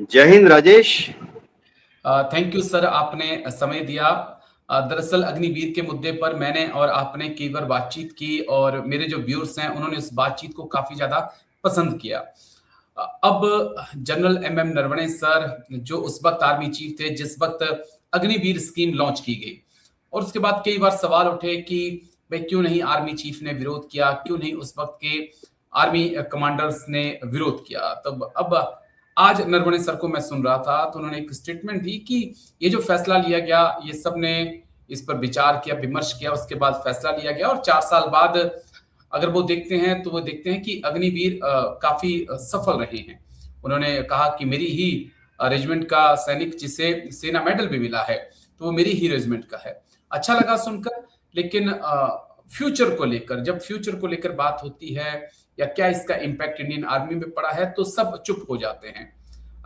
जय Hind Rajesh. Thank you sir, आपने समय दिया। दरअसल अग्निवीर के मुद्दे पर मैंने और आपने कई बार बातचीत की और मेरे जो व्यूअर्स हैं उन्होंने इस बातचीत को काफी ज्यादा पसंद किया। अब जनरल एमएम नरवणे सर जो उस वक्त आर्मी चीफ थे जिस वक्त अग्निवीर स्कीम लॉन्च की गई, और उसके बाद कई बार सवाल उठे कि भाई क्यों नहीं आर्मी चीफ ने विरोध किया, क्यों नहीं उस वक्त के आर्मी कमांडर्स ने विरोध किया। तब अब आज नरवणे सर को मैं सुन रहा था तो उन्होंने एक स्टेटमेंट दी कि ये जो फैसला लिया गया, ये सब ने इस पर विचार किया, विमर्श किया, उसके बाद फैसला लिया गया और 4 साल बाद अगर वो देखते हैं तो वो देखते हैं कि अग्निवीर काफी सफल रहे हैं। उन्होंने कहा कि मेरी ही रेजिमेंट का सैनिक जिसे सेना मेडल भी मिला है तो वो मेरी ही रेजिमेंट का है। अच्छा लगा सुनकर, लेकिन फ्यूचर को लेकर, जब फ्यूचर को लेकर बात होती है या क्या इसका इम्पैक्ट इंडियन आर्मी में पड़ा है तो सब चुप हो जाते हैं।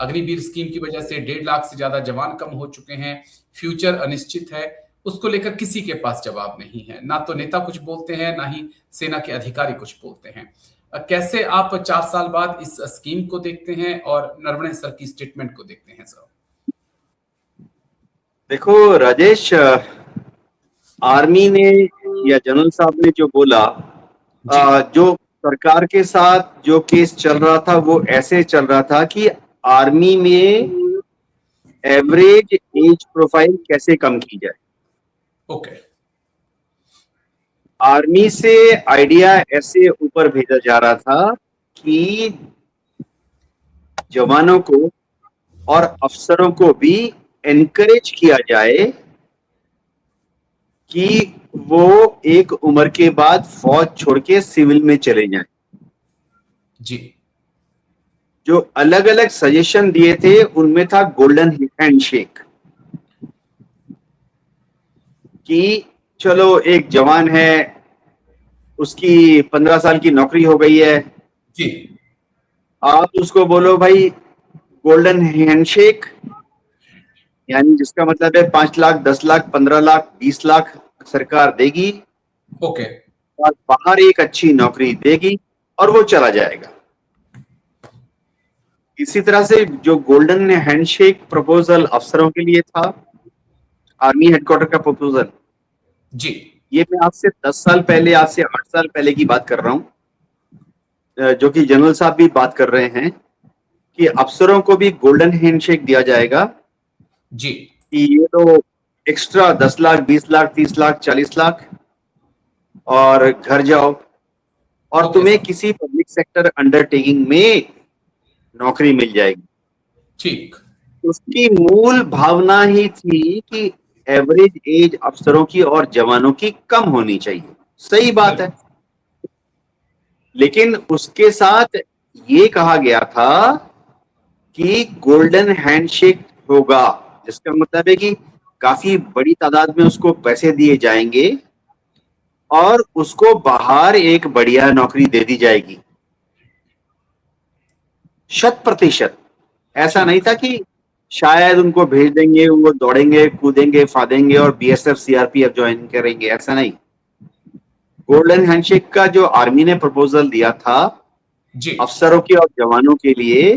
अग्निवीर स्कीम की वजह से 1.5 लाख से ज्यादा जवान कम हो चुके हैं, फ्यूचर अनिश्चित है, उसको लेकर किसी के पास जवाब नहीं है। ना तो नेता कुछ बोलते हैं, ना ही सेना के अधिकारी कुछ बोलते हैं। कैसे आप 4 साल बाद इस स्कीम को देखते हैं और नरवणे सर की स्टेटमेंट को देखते हैं सर? देखो राजेश, आर्मी ने या जनरल साहब ने जो बोला, जो सरकार के साथ जो केस चल रहा था वो ऐसे चल रहा था कि आर्मी में एवरेज एज प्रोफाइल कैसे कम की जाए। ओके। आर्मी से आइडिया ऐसे ऊपर भेजा जा रहा था कि जवानों को और अफसरों को भी एनकरेज किया जाए कि वो एक उम्र के बाद फौज छोड़ के सिविल में चले जाएं। जी। जो अलग अलग सजेशन दिए थे उनमें था गोल्डन हैंडशेक, कि चलो एक जवान है, उसकी 15 साल की नौकरी हो गई है जी। आप उसको बोलो भाई गोल्डन हैंडशेक, यानी जिसका मतलब है 5 लाख 10 लाख 15 लाख 20 लाख सरकार देगी, ओके। और बाहर एक अच्छी नौकरी देगी और वो चला जाएगा। इसी तरह से जो गोल्डन हैंडशेक प्रपोजल अफसरों के लिए था, आर्मी हेडक्वार्टर का प्रपोजल, जी। ये मैं आपसे 10 साल पहले, आज से 8 साल पहले की बात कर रहा हूं, जो कि जनरल साहब भी बात कर रहे हैं कि अफसरों को भी गोल्डन हैंडशेक दिया जाएगा जी। कि ये तो एक्स्ट्रा 10 लाख 20 लाख 30 लाख 40 लाख और घर जाओ, और तुम्हें किसी पब्लिक सेक्टर अंडरटेकिंग में नौकरी मिल जाएगी। ठीक। उसकी मूल भावना ही थी कि एवरेज एज अफसरों की और जवानों की कम होनी चाहिए। सही बात है, लेकिन उसके साथ ये कहा गया था कि गोल्डन हैंडशेक होगा, जिसका मतलब है कि काफी बड़ी तादाद में उसको पैसे दिए जाएंगे और उसको बाहर एक बढ़िया नौकरी दे दी जाएगी। 100%। ऐसा नहीं था कि शायद उनको भेज देंगे, वो दौड़ेंगे कूदेंगे फादेंगे और बीएसएफ सीआरपीएफ ज्वाइन करेंगे, ऐसा नहीं। गोल्डन हैंडशेक का जो आर्मी ने प्रपोजल दिया था अफसरों के और जवानों के लिए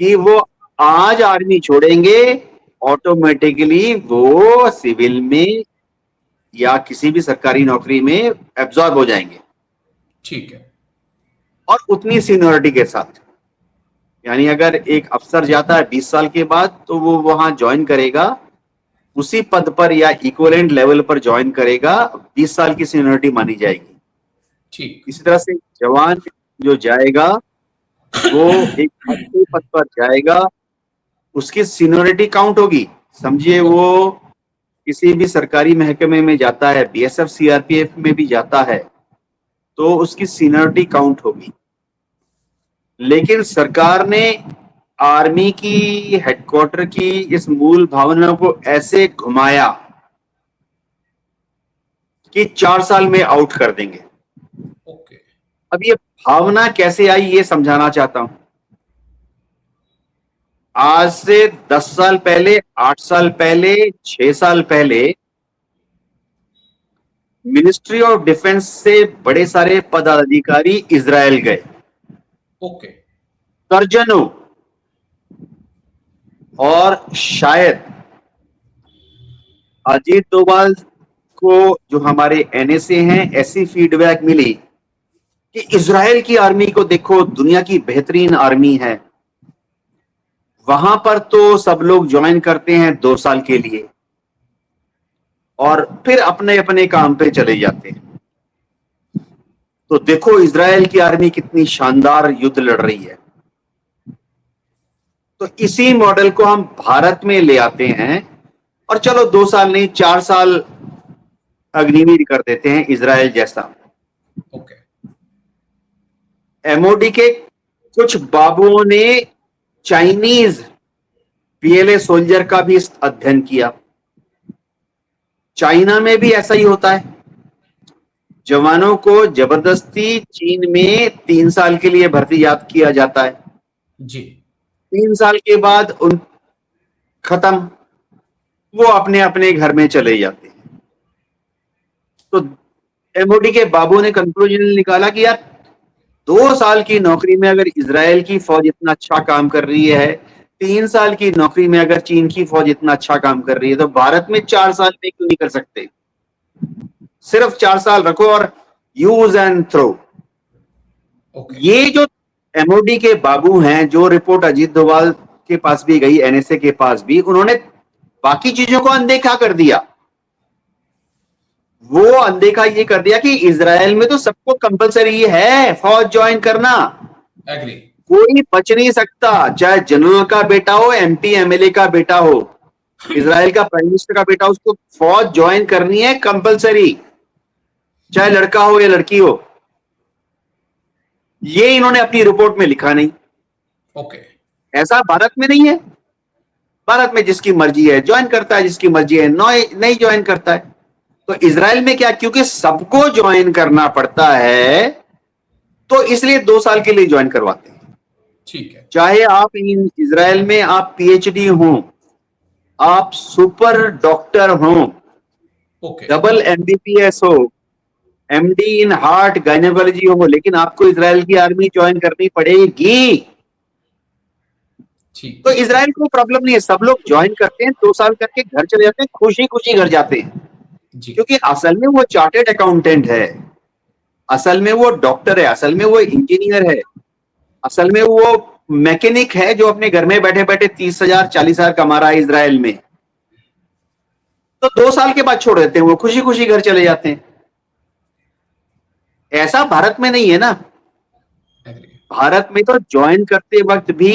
कि वो आज आर्मी छोड़ेंगे, ऑटोमेटिकली वो सिविल में या किसी भी सरकारी नौकरी में एब्जॉर्ब हो जाएंगे। ठीक है। और उतनी सीनियरिटी के साथ, यानी अगर एक अफसर जाता है 20 साल के बाद तो वो वहां ज्वाइन करेगा उसी पद पर या इक्विवेलेंट लेवल पर ज्वाइन करेगा, 20 साल की सीनियरिटी मानी जाएगी। ठीक। इसी तरह से जवान जो जाएगा वो एक अच्छे पद पर जाएगा, उसकी सीनियरिटी काउंट होगी। समझिए वो किसी भी सरकारी महकमे में जाता है, बीएसएफ सीआरपीएफ में भी जाता है, तो उसकी सीनियरिटी काउंट होगी। लेकिन सरकार ने आर्मी की हेडक्वार्टर की इस मूल भावना को ऐसे घुमाया कि 4 साल में आउट कर देंगे। ओके। अब ये भावना कैसे आई ये समझाना चाहता हूं। आज से 10 साल पहले, 8 साल पहले, 6 साल पहले मिनिस्ट्री ऑफ डिफेंस से बड़े सारे पदाधिकारी इजराइल गए। ओके। दर्जनों। और शायद अजीत डोभाल को, जो हमारे एनएसए हैं, ऐसी फीडबैक मिली कि इजराइल की आर्मी को देखो, दुनिया की बेहतरीन आर्मी है, वहां पर तो सब लोग ज्वाइन करते हैं 2 साल के लिए और फिर अपने अपने काम पे चले जाते हैं। तो देखो इजराइल की आर्मी कितनी शानदार युद्ध लड़ रही है। तो इसी मॉडल को हम भारत में ले आते हैं और चलो 2 साल नहीं 4 साल अग्निवीर कर देते हैं इजराइल जैसा। ओके। एमओडी के कुछ बाबुओं ने चाइनीज पीएलए सोल्जर का भी अध्ययन किया। चाइना में भी ऐसा ही होता है, जवानों को जबरदस्ती चीन में 3 साल के लिए भर्ती किया जाता है। जी। 3 साल के बाद उन खत्म, वो अपने अपने घर में चले जाते हैं। तो एमओडी के बाबू ने कंक्लूजन निकाला कि यार 2 साल की नौकरी में अगर इजराइल की फौज इतना अच्छा काम कर रही है, 3 साल की नौकरी में अगर चीन की फौज इतना अच्छा काम कर रही है, तो भारत में 4 साल में क्यों नहीं कर सकते? सिर्फ 4 साल रखो और यूज एंड थ्रो। ओके। ये जो एमओडी के बाबू हैं, जो रिपोर्ट अजीत डोभाल के पास भी गई, एनएसए के पास भी, उन्होंने बाकी चीजों को अनदेखा कर दिया। वो अनदेखा ये कर दिया कि इजराइल में तो सबको कंपलसरी है फौज ज्वाइन करना। एग्री। कोई बच नहीं सकता, चाहे जनरल का बेटा हो, एमपी एमएलए का बेटा हो, इजराइल का प्राइम मिनिस्टर का बेटा, उसको फौज ज्वाइन करनी है कंपलसरी, चाहे लड़का हो या लड़की हो। ये इन्होंने अपनी रिपोर्ट में लिखा नहीं। ओके। ऐसा भारत में नहीं है। भारत में जिसकी मर्जी है ज्वाइन करता है, जिसकी मर्जी है नहीं ज्वाइन करता है। तो इजराइल में क्या, क्योंकि सबको ज्वाइन करना पड़ता है, तो इसलिए 2 साल के लिए ज्वाइन करवाते हैं। ठीक है। चाहे आप इजराइल में आप पीएचडी हो, आप सुपर डॉक्टर हो, ओके। डबल एमबीबीएस हो, एमडी इन हार्ट गायनेकोलॉजी हो, लेकिन आपको इजराइल की आर्मी ज्वाइन करनी पड़ेगी। ठीक। तो इजराइल को प्रॉब्लम नहीं है, सब लोग ज्वाइन करते हैं, 2 साल करके घर चले जाते हैं, खुशी खुशी घर जाते हैं। जी। क्योंकि असल में वो चार्टेड अकाउंटेंट है, असल में वो डॉक्टर है, असल में वो इंजीनियर है, असल में वो मैकेनिक है, जो अपने घर में बैठे बैठे 30,000 40,000 कमा रहा है इजराइल में। तो 2 साल के बाद छोड़ देते हैं, वो खुशी खुशी घर चले जाते हैं। ऐसा भारत में नहीं है ना। एग्री। भारत में तो ज्वाइन करते वक्त भी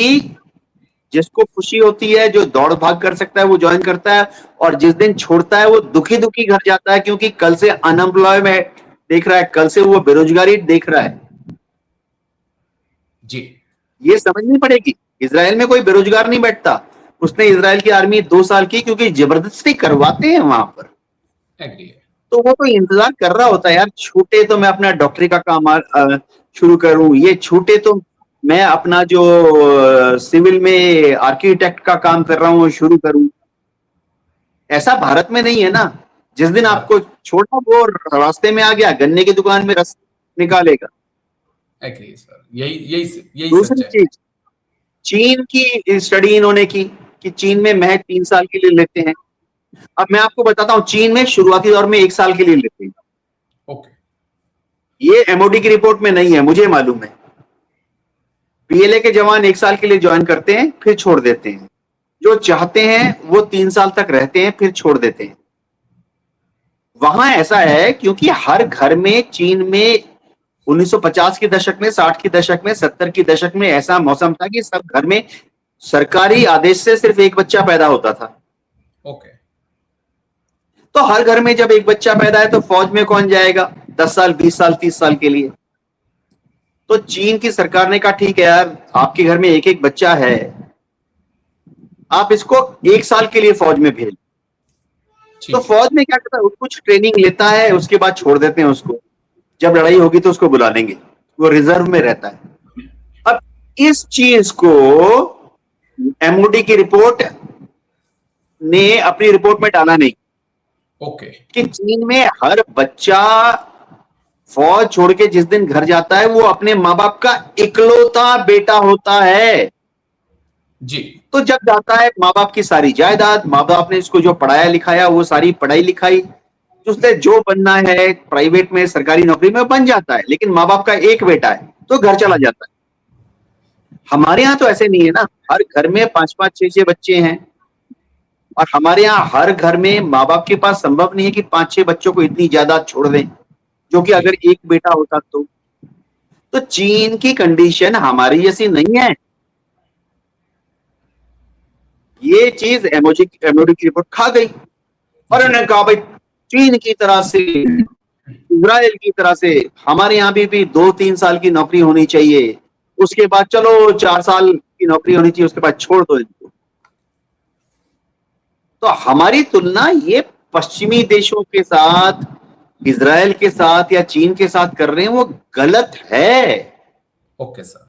जिसको खुशी होती है, जो दौड़ भाग कर सकता है, वो ज्वाइन करता है, और जिस दिन छोड़ता है वो दुखी दुखी घर जाता है, क्योंकि कल से अनएम्प्लॉयमेंट देख रहा है, कल से वो बेरोजगारी देख रहा है। जी। ये समझनी पड़ेगी। इजराइल में कोई बेरोजगार नहीं बैठता। उसने इजराइल की आर्मी 2 साल की क्योंकि जबरदस्ती करवाते हैं वहां पर। एग्री है। तो वो तो इंतजार कर रहा होता है, यार छूटे तो मैं अपना डॉक्टरी का काम शुरू करूं, ये छूटे तो मैं अपना जो सिविल में आर्किटेक्ट का काम कर रहा हूं वो शुरू करूं। ऐसा भारत में नहीं है ना। जिस दिन आपको छोड़ा वो रास्ते में आ गया, गन्ने की दुकान में रस निकालेगा। एग्री सर, यही यही यही दूसरी सच है। चीज, चीन की स्टडी इन्होंने की कि चीन में महज 3 साल के लिए लेते हैं। अब मैं आपको बताता हूं, चीन में शुरुआती दौर में 1 साल के लिए लेते हैं। ओके। ये एमओडी की रिपोर्ट में नहीं है, मुझे मालूम है। पीएलए के जवान 1 साल के लिए ज्वाइन करते हैं, फिर छोड़ देते हैं। जो चाहते हैं वो 3 साल तक रहते हैं, फिर छोड़ देते हैं। वहां ऐसा है क्योंकि हर घर में, चीन में 1950 के दशक में, 60 के दशक में, 70 के दशक में ऐसा मौसम था कि सब घर में सरकारी आदेश से सिर्फ एक बच्चा पैदा होता था। ओके। तो हर घर में जब एक बच्चा पैदा है तो फौज में कौन जाएगा 10 साल, 20 साल, 30 साल के लिए? तो चीन की सरकार ने कहा ठीक है यार, आपके घर में एक एक बच्चा है, आप इसको 1 साल के लिए फौज में भेज। तो फौज में क्या करता है, कुछ ट्रेनिंग लेता है, उसके बाद छोड़ देते हैं उसको। जब लड़ाई होगी तो उसको बुला लेंगे, वो रिजर्व में रहता है। अब इस चीज को एमओडी की रिपोर्ट ने अपनी रिपोर्ट में डाला नहीं। ओके। कि चीन में हर बच्चा फौज छोड़ के जिस दिन घर जाता है वो अपने माँ बाप का इकलौता बेटा होता है। जी। तो जब जाता है माँ बाप की सारी जायदाद, माँ बाप ने इसको जो पढ़ाया लिखाया वो सारी पढ़ाई लिखाई, उसने जो बनना है प्राइवेट में सरकारी नौकरी में बन जाता है, लेकिन माँ बाप का एक बेटा है तो घर चला जाता है। हमारे यहाँ तो ऐसे नहीं है ना, हर घर में 5-5 6-6 बच्चे हैं, और हमारे यहाँ हर घर में माँ बाप के पास संभव नहीं है कि 5-6 बच्चों को इतनी जायदाद छोड़ दें, जो कि अगर एक बेटा होता तो चीन की कंडीशन हमारी जैसी नहीं है। ये चीज एमओडी की रिपोर्ट खा गई, और उन्होंने कहा भाई चीन की तरह से, इजराइल की तरह से हमारे यहाँ भी 2-3 साल की नौकरी होनी चाहिए, उसके बाद चलो 4 साल की नौकरी होनी चाहिए, उसके बाद छोड़ दो इनको। तो हमारी तुलना ये पश्चिमी देशों के साथ, इजराइल के साथ या चीन के साथ कर रहे हैं, वो गलत है। Okay sir.